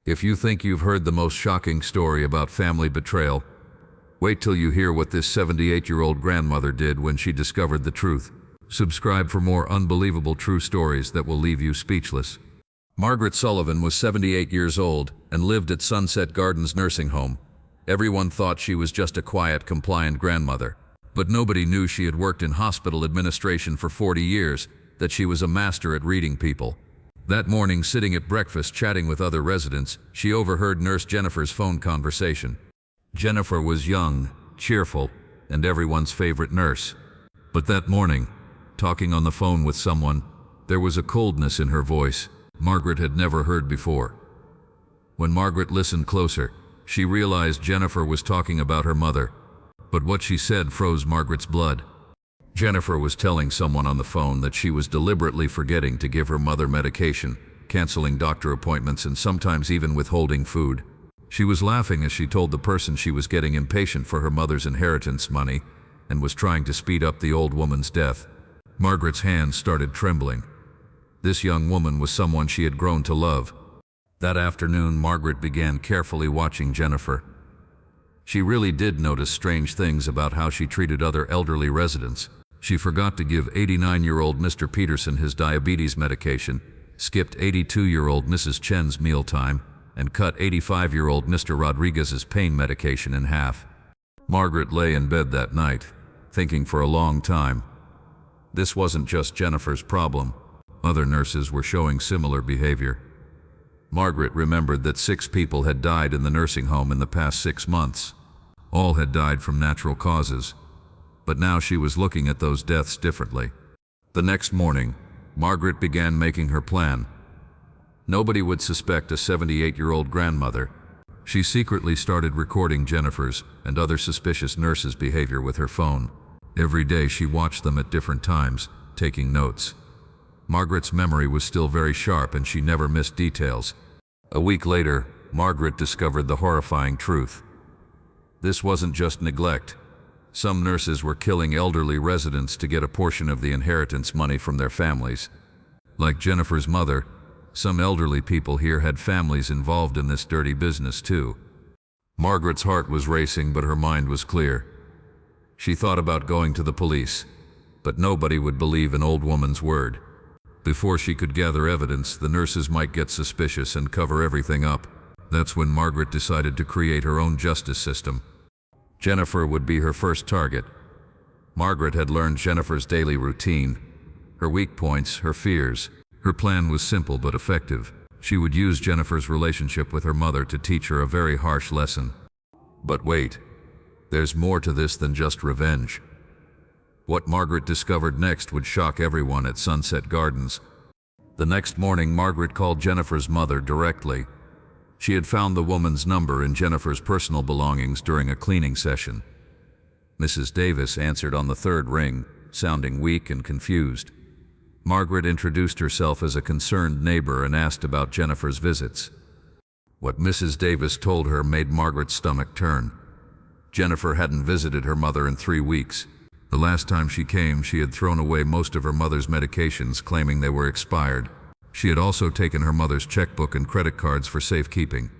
If you think you've heard the most shocking story about family betrayal, wait till you hear what this 78-year-old grandmother did when she discovered the truth. Subscribe for more unbelievable true stories that will leave you speechless. Margaret Sullivan was 78 years old and lived at Sunset Gardens nursing home. Everyone thought she was just a quiet, compliant grandmother, but nobody knew she had worked in hospital administration for 40 years, that she was a master at reading people. That morning, sitting at breakfast chatting with other residents, she overheard Nurse Jennifer's phone conversation. Jennifer was young, cheerful, and everyone's favorite nurse. But that morning, talking on the phone with someone, there was a coldness in her voice Margaret had never heard before. When Margaret listened closer, she realized Jennifer was talking about her mother, but what she said froze Margaret's blood. Jennifer was telling someone on the phone that she was deliberately forgetting to give her mother medication, canceling doctor appointments, and sometimes even withholding food. She was laughing as she told the person she was getting impatient for her mother's inheritance money and was trying to speed up the old woman's death. Margaret's hands started trembling. This young woman was someone she had grown to love. That afternoon, Margaret began carefully watching Jennifer. She really did notice strange things about how she treated other elderly residents. She forgot to give 89-year-old Mr. Peterson his diabetes medication, skipped 82-year-old Mrs. Chen's mealtime, and cut 85-year-old Mr. Rodriguez's pain medication in half. Margaret lay in bed that night, thinking for a long time. This wasn't just Jennifer's problem. Other nurses were showing similar behavior. Margaret remembered that 6 people had died in the nursing home in the past 6 months. All had died from natural causes. But now she was looking at those deaths differently. The next morning, Margaret began making her plan. Nobody would suspect a 78-year-old grandmother. She secretly started recording Jennifer's and other suspicious nurses' behavior with her phone. Every day she watched them at different times, taking notes. Margaret's memory was still very sharp and she never missed details. A week later, Margaret discovered the horrifying truth. This wasn't just neglect. Some nurses were killing elderly residents to get a portion of the inheritance money from their families. Like Jennifer's mother, some elderly people here had families involved in this dirty business too. Margaret's heart was racing, but her mind was clear. She thought about going to the police, but nobody would believe an old woman's word. Before she could gather evidence, the nurses might get suspicious and cover everything up. That's when Margaret decided to create her own justice system. Jennifer would be her first target. Margaret had learned Jennifer's daily routine, her weak points, her fears. Her plan was simple but effective. She would use Jennifer's relationship with her mother to teach her a very harsh lesson. But wait, there's more to this than just revenge. What Margaret discovered next would shock everyone at Sunset Gardens. The next morning, Margaret called Jennifer's mother directly. She had found the woman's number in Jennifer's personal belongings during a cleaning session. Mrs. Davis answered on the 3rd ring, sounding weak and confused. Margaret introduced herself as a concerned neighbor and asked about Jennifer's visits. What Mrs. Davis told her made Margaret's stomach turn. Jennifer hadn't visited her mother in 3 weeks. The last time she came, she had thrown away most of her mother's medications, claiming they were expired. She had also taken her mother's checkbook and credit cards for safekeeping.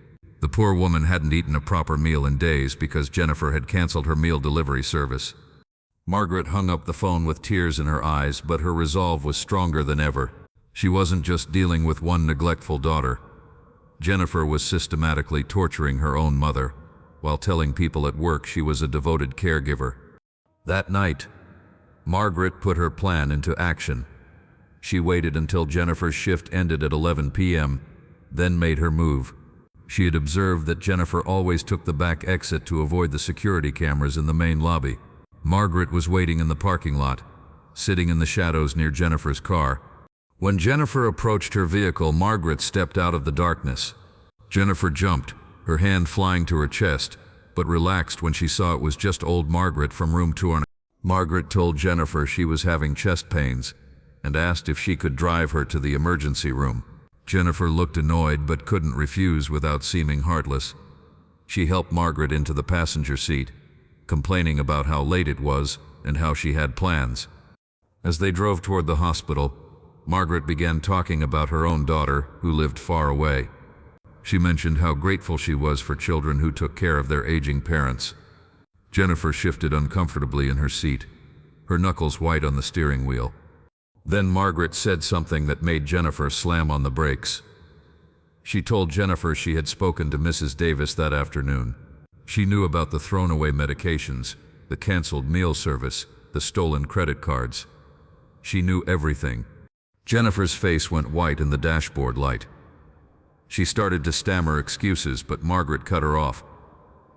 The poor woman hadn't eaten a proper meal in days because Jennifer had canceled her meal delivery service. Margaret hung up the phone with tears in her eyes, but her resolve was stronger than ever. She wasn't just dealing with one neglectful daughter. Jennifer was systematically torturing her own mother, while telling people at work she was a devoted caregiver. That night, Margaret put her plan into action. She waited until Jennifer's shift ended at 11 p.m., then made her move. She had observed that Jennifer always took the back exit to avoid the security cameras in the main lobby. Margaret was waiting in the parking lot, sitting in the shadows near Jennifer's car. When Jennifer approached her vehicle, Margaret stepped out of the darkness. Jennifer jumped, her hand flying to her chest, but relaxed when she saw it was just old Margaret from room 209. Margaret told Jennifer she was having chest pains and asked if she could drive her to the emergency room. Jennifer looked annoyed but couldn't refuse without seeming heartless. She helped Margaret into the passenger seat, complaining about how late it was and how she had plans. As they drove toward the hospital, Margaret began talking about her own daughter, who lived far away. She mentioned how grateful she was for children who took care of their aging parents. Jennifer shifted uncomfortably in her seat, her knuckles white on the steering wheel. Then Margaret said something that made Jennifer slam on the brakes. She told Jennifer she had spoken to Mrs. Davis that afternoon. She knew about the thrown-away medications, the canceled meal service, the stolen credit cards. She knew everything. Jennifer's face went white in the dashboard light. She started to stammer excuses, but Margaret cut her off.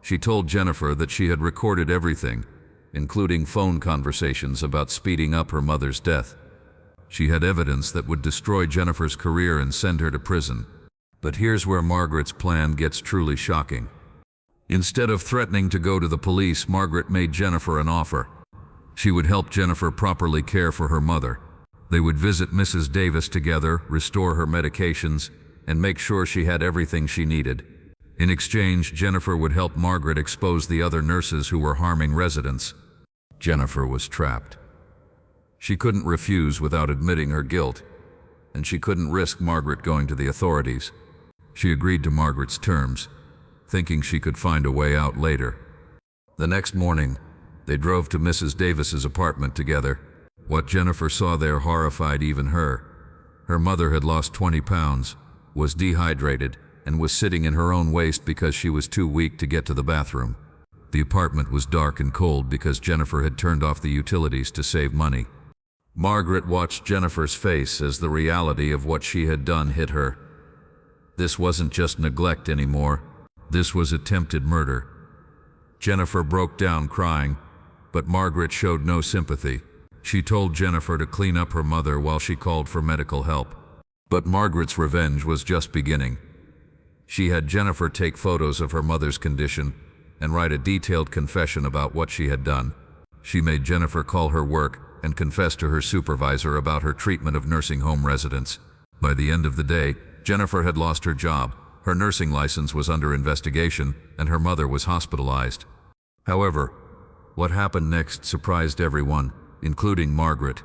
She told Jennifer that she had recorded everything, including phone conversations about speeding up her mother's death. She had evidence that would destroy Jennifer's career and send her to prison. But here's where Margaret's plan gets truly shocking. Instead of threatening to go to the police, Margaret made Jennifer an offer. She would help Jennifer properly care for her mother. They would visit Mrs. Davis together, restore her medications, and make sure she had everything she needed. In exchange, Jennifer would help Margaret expose the other nurses who were harming residents. Jennifer was trapped. She couldn't refuse without admitting her guilt, and she couldn't risk Margaret going to the authorities. She agreed to Margaret's terms, thinking she could find a way out later. The next morning, they drove to Mrs. Davis's apartment together. What Jennifer saw there horrified even her. Her mother had lost 20 pounds, was dehydrated, and was sitting in her own waste because she was too weak to get to the bathroom. The apartment was dark and cold because Jennifer had turned off the utilities to save money. Margaret watched Jennifer's face as the reality of what she had done hit her. This wasn't just neglect anymore. This was attempted murder. Jennifer broke down crying, but Margaret showed no sympathy. She told Jennifer to clean up her mother while she called for medical help. But Margaret's revenge was just beginning. She had Jennifer take photos of her mother's condition and write a detailed confession about what she had done. She made Jennifer call her work and confess to her supervisor about her treatment of nursing home residents. By the end of the day, Jennifer had lost her job, her nursing license was under investigation, and her mother was hospitalized. However, what happened next surprised everyone, including Margaret.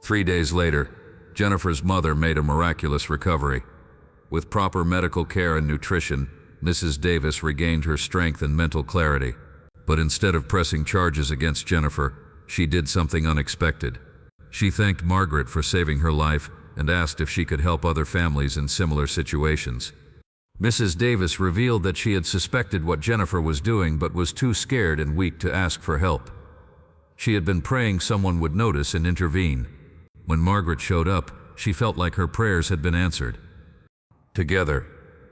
3 days later, Jennifer's mother made a miraculous recovery. With proper medical care and nutrition, Mrs. Davis regained her strength and mental clarity. But instead of pressing charges against Jennifer, she did something unexpected. She thanked Margaret for saving her life and asked if she could help other families in similar situations. Mrs. Davis revealed that she had suspected what Jennifer was doing but was too scared and weak to ask for help. She had been praying someone would notice and intervene. When Margaret showed up, she felt like her prayers had been answered. Together,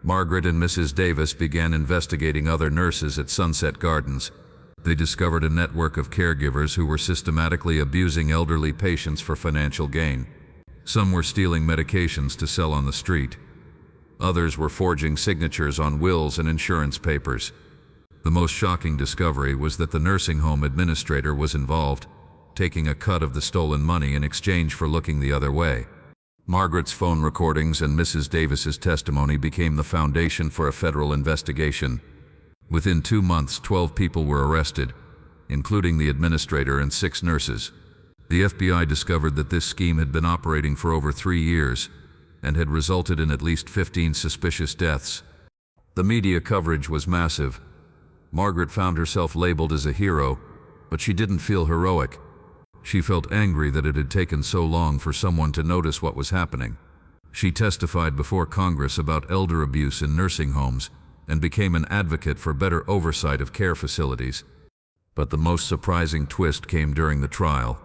Margaret and Mrs. Davis began investigating other nurses at Sunset Gardens. They discovered a network of caregivers who were systematically abusing elderly patients for financial gain. Some were stealing medications to sell on the street. Others were forging signatures on wills and insurance papers. The most shocking discovery was that the nursing home administrator was involved, taking a cut of the stolen money in exchange for looking the other way. Margaret's phone recordings and Mrs. Davis's testimony became the foundation for a federal investigation. Within 2 months, 12 people were arrested, including the administrator and 6 nurses. The FBI discovered that this scheme had been operating for over 3 years and had resulted in at least 15 suspicious deaths. The media coverage was massive. Margaret found herself labeled as a hero, but she didn't feel heroic. She felt angry that it had taken so long for someone to notice what was happening. She testified before Congress about elder abuse in nursing homes and became an advocate for better oversight of care facilities. But the most surprising twist came during the trial.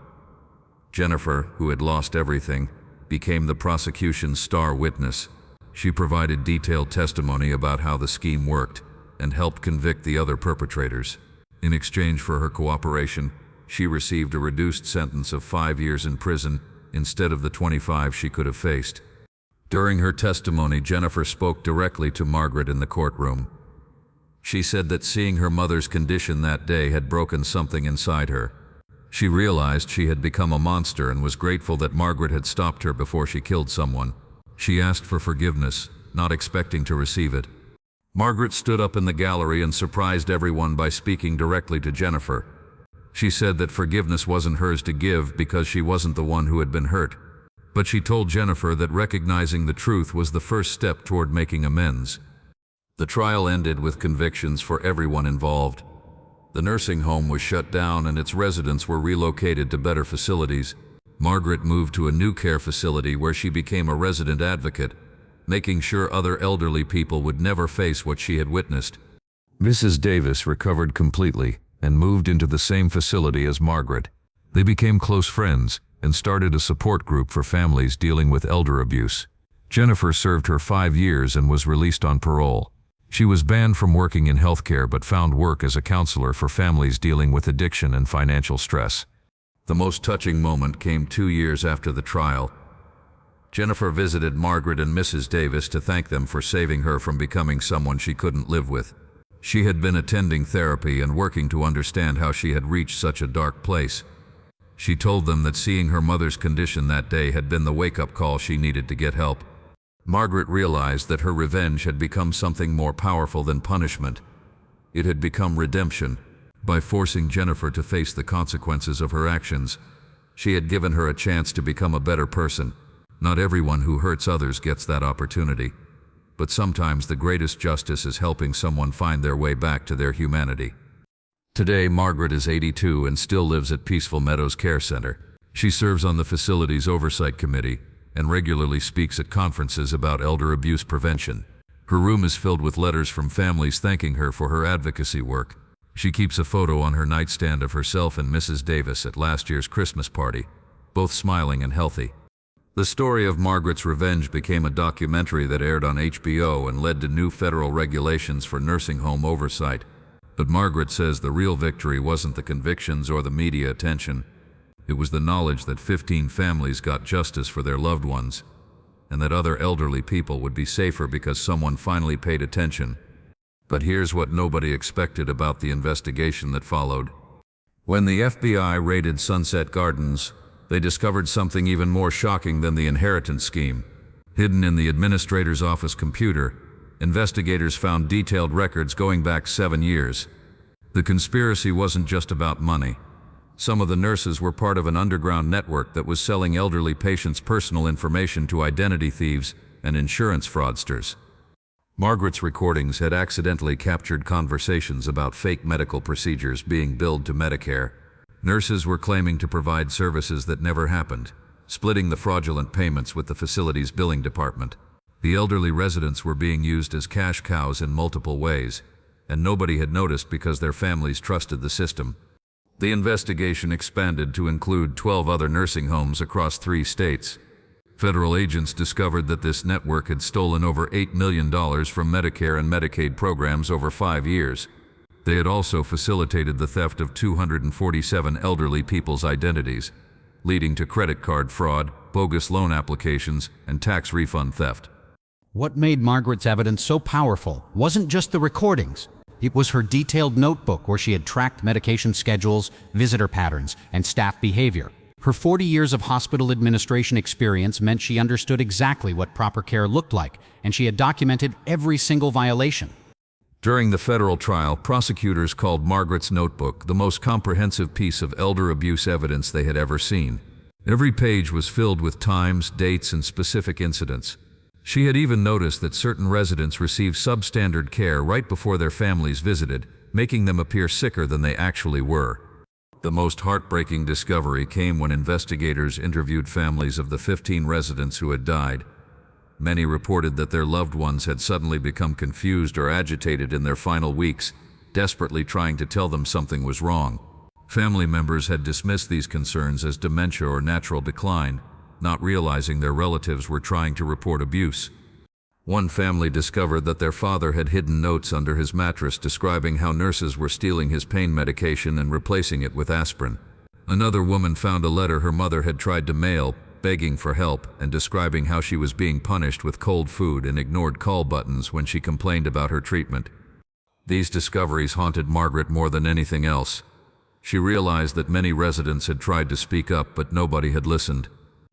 Jennifer, who had lost everything, became the prosecution's star witness. She provided detailed testimony about how the scheme worked and helped convict the other perpetrators. In exchange for her cooperation, she received a reduced sentence of 5 years in prison instead of the 25 she could have faced. During her testimony, Jennifer spoke directly to Margaret in the courtroom. She said that seeing her mother's condition that day had broken something inside her. She realized she had become a monster and was grateful that Margaret had stopped her before she killed someone. She asked for forgiveness, not expecting to receive it. Margaret stood up in the gallery and surprised everyone by speaking directly to Jennifer. She said that forgiveness wasn't hers to give because she wasn't the one who had been hurt. But she told Jennifer that recognizing the truth was the first step toward making amends. The trial ended with convictions for everyone involved. The nursing home was shut down and its residents were relocated to better facilities. Margaret moved to a new care facility where she became a resident advocate, making sure other elderly people would never face what she had witnessed. Mrs. Davis recovered completely and moved into the same facility as Margaret. They became close friends and started a support group for families dealing with elder abuse. Jennifer served her 5 years and was released on parole. She was banned from working in healthcare but found work as a counselor for families dealing with addiction and financial stress. The most touching moment came 2 years after the trial. Jennifer visited Margaret and Mrs. Davis to thank them for saving her from becoming someone she couldn't live with. She had been attending therapy and working to understand how she had reached such a dark place. She told them that seeing her mother's condition that day had been the wake-up call she needed to get help. Margaret realized that her revenge had become something more powerful than punishment. It had become redemption. By forcing Jennifer to face the consequences of her actions, she had given her a chance to become a better person. Not everyone who hurts others gets that opportunity, but sometimes the greatest justice is helping someone find their way back to their humanity. Today, Margaret is 82 and still lives at Peaceful Meadows Care Center. She serves on the facility's oversight committee and regularly speaks at conferences about elder abuse prevention. Her room is filled with letters from families thanking her for her advocacy work. She keeps a photo on her nightstand of herself and Mrs. Davis at last year's Christmas party, both smiling and healthy. The story of Margaret's revenge became a documentary that aired on HBO and led to new federal regulations for nursing home oversight. But Margaret says the real victory wasn't the convictions or the media attention. It was the knowledge that 15 families got justice for their loved ones, and that other elderly people would be safer because someone finally paid attention. But here's what nobody expected about the investigation that followed. When the FBI raided Sunset Gardens, they discovered something even more shocking than the inheritance scheme. Hidden in the administrator's office computer, investigators found detailed records going back 7 years. The conspiracy wasn't just about money. Some of the nurses were part of an underground network that was selling elderly patients' personal information to identity thieves and insurance fraudsters. Margaret's recordings had accidentally captured conversations about fake medical procedures being billed to Medicare. Nurses were claiming to provide services that never happened, splitting the fraudulent payments with the facility's billing department. The elderly residents were being used as cash cows in multiple ways, and nobody had noticed because their families trusted the system. The investigation expanded to include 12 other nursing homes across 3 states. Federal agents discovered that this network had stolen over $8 million from Medicare and Medicaid programs over 5 years. They had also facilitated the theft of 247 elderly people's identities, leading to credit card fraud, bogus loan applications, and tax refund theft. What made Margaret's evidence so powerful wasn't just the recordings. It was her detailed notebook where she had tracked medication schedules, visitor patterns, and staff behavior. Her 40 years of hospital administration experience meant she understood exactly what proper care looked like, and she had documented every single violation. During the federal trial, prosecutors called Margaret's notebook the most comprehensive piece of elder abuse evidence they had ever seen. Every page was filled with times, dates, and specific incidents. She had even noticed that certain residents received substandard care right before their families visited, making them appear sicker than they actually were. The most heartbreaking discovery came when investigators interviewed families of the 15 residents who had died. Many reported that their loved ones had suddenly become confused or agitated in their final weeks, desperately trying to tell them something was wrong. Family members had dismissed these concerns as dementia or natural decline, not realizing their relatives were trying to report abuse. One family discovered that their father had hidden notes under his mattress describing how nurses were stealing his pain medication and replacing it with aspirin. Another woman found a letter her mother had tried to mail, begging for help and describing how she was being punished with cold food and ignored call buttons when she complained about her treatment. These discoveries haunted Margaret more than anything else. She realized that many residents had tried to speak up, but nobody had listened.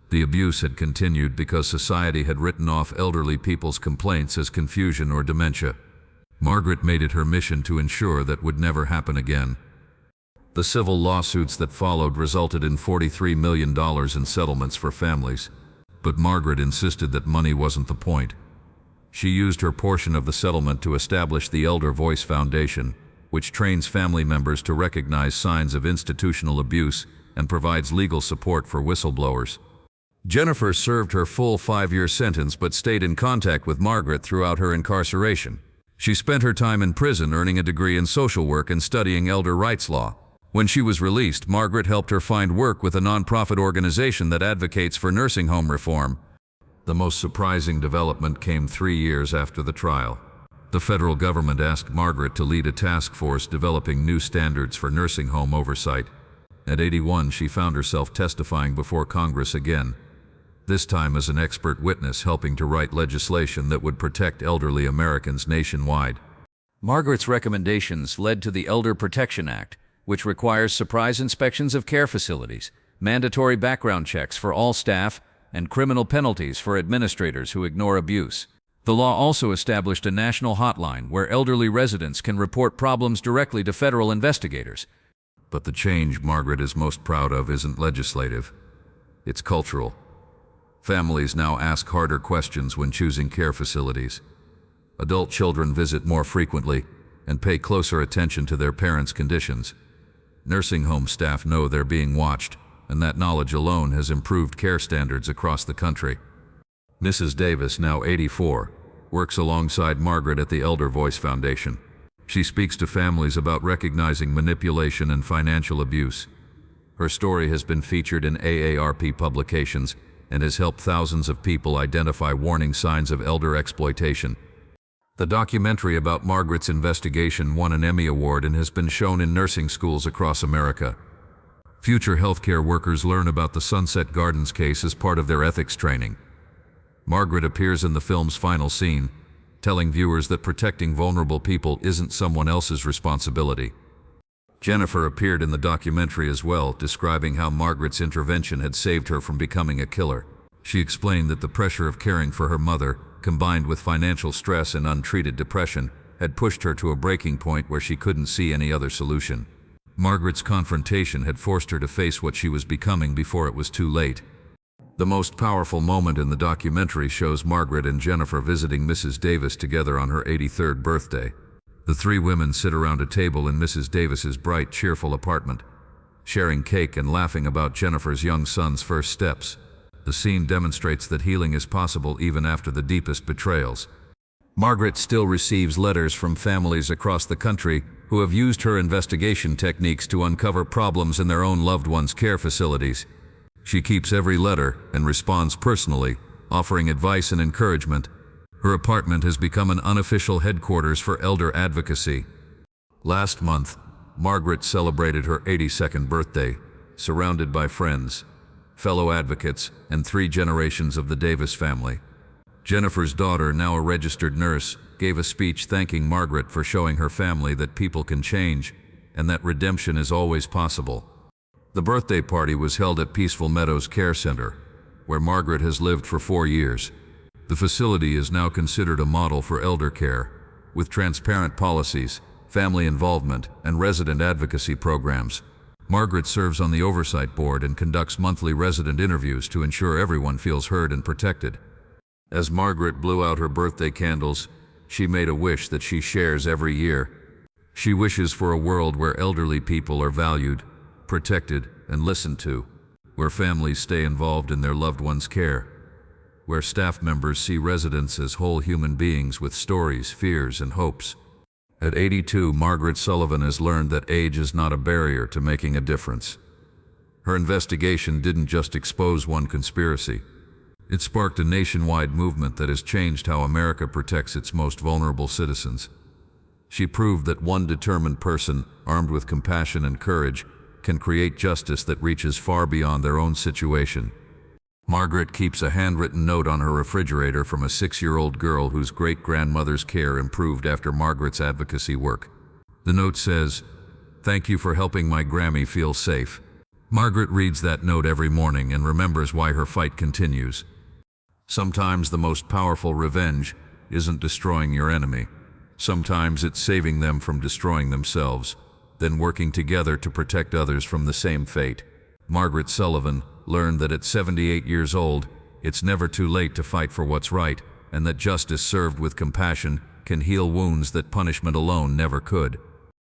The abuse had continued because society had written off elderly people's complaints as confusion or dementia. Margaret made it her mission to ensure that would never happen again. The civil lawsuits that followed resulted in $43 million in settlements for families, but Margaret insisted that money wasn't the point. She used her portion of the settlement to establish the Elder Voice Foundation, which trains family members to recognize signs of institutional abuse and provides legal support for whistleblowers. Jennifer served her full 5-year sentence but stayed in contact with Margaret throughout her incarceration. She spent her time in prison earning a degree in social work and studying elder rights law. When she was released, Margaret helped her find work with a nonprofit organization that advocates for nursing home reform. The most surprising development came 3 years after the trial. The federal government asked Margaret to lead a task force developing new standards for nursing home oversight. At 81, she found herself testifying before Congress again, this time as an expert witness helping to write legislation that would protect elderly Americans nationwide. Margaret's recommendations led to the Elder Protection Act, which requires surprise inspections of care facilities, mandatory background checks for all staff, and criminal penalties for administrators who ignore abuse. The law also established a national hotline where elderly residents can report problems directly to federal investigators. But the change Margaret is most proud of isn't legislative. It's cultural. Families now ask harder questions when choosing care facilities. Adult children visit more frequently and pay closer attention to their parents' conditions. Nursing home staff know they're being watched, and that knowledge alone has improved care standards across the country. Mrs. Davis, now 84, works alongside Margaret at the Elder Voice Foundation. She speaks to families about recognizing manipulation and financial abuse. Her story has been featured in AARP publications and has helped thousands of people identify warning signs of elder exploitation. The documentary about Margaret's investigation won an Emmy Award and has been shown in nursing schools across America. Future healthcare workers learn about the Sunset Gardens case as part of their ethics training. Margaret appears in the film's final scene, telling viewers that protecting vulnerable people isn't someone else's responsibility. Jennifer appeared in the documentary as well, describing how Margaret's intervention had saved her from becoming a killer. She explained that the pressure of caring for her mother, combined with financial stress and untreated depression, had pushed her to a breaking point where she couldn't see any other solution. Margaret's confrontation had forced her to face what she was becoming before it was too late. The most powerful moment in the documentary shows Margaret and Jennifer visiting Mrs. Davis together on her 83rd birthday. The three women sit around a table in Mrs. Davis's bright, cheerful apartment, sharing cake and laughing about Jennifer's young son's first steps. The scene demonstrates that healing is possible even after the deepest betrayals. Margaret still receives letters from families across the country who have used her investigation techniques to uncover problems in their own loved ones' care facilities. She keeps every letter and responds personally, offering advice and encouragement. Her apartment has become an unofficial headquarters for elder advocacy. Last month, Margaret celebrated her 82nd birthday, surrounded by friends, fellow advocates, and 3 generations of the Davis family. Jennifer's daughter, now a registered nurse, gave a speech thanking Margaret for showing her family that people can change and that redemption is always possible. The birthday party was held at Peaceful Meadows Care Center, where Margaret has lived for 4 years. The facility is now considered a model for elder care, with transparent policies, family involvement, and resident advocacy programs. Margaret serves on the oversight board and conducts monthly resident interviews to ensure everyone feels heard and protected. As Margaret blew out her birthday candles, she made a wish that she shares every year. She wishes for a world where elderly people are valued, protected, and listened to, where families stay involved in their loved ones' care, where staff members see residents as whole human beings with stories, fears, and hopes. At 82, Margaret Sullivan has learned that age is not a barrier to making a difference. Her investigation didn't just expose one conspiracy. It sparked a nationwide movement that has changed how America protects its most vulnerable citizens. She proved that one determined person, armed with compassion and courage, can create justice that reaches far beyond their own situation. Margaret keeps a handwritten note on her refrigerator from a 6-year-old girl whose great-grandmother's care improved after Margaret's advocacy work. The note says, "Thank you for helping my Grammy feel safe." Margaret reads that note every morning and remembers why her fight continues. Sometimes the most powerful revenge isn't destroying your enemy. Sometimes it's saving them from destroying themselves, then working together to protect others from the same fate. Margaret Sullivan learned that at 78 years old, it's never too late to fight for what's right, and that justice served with compassion can heal wounds that punishment alone never could.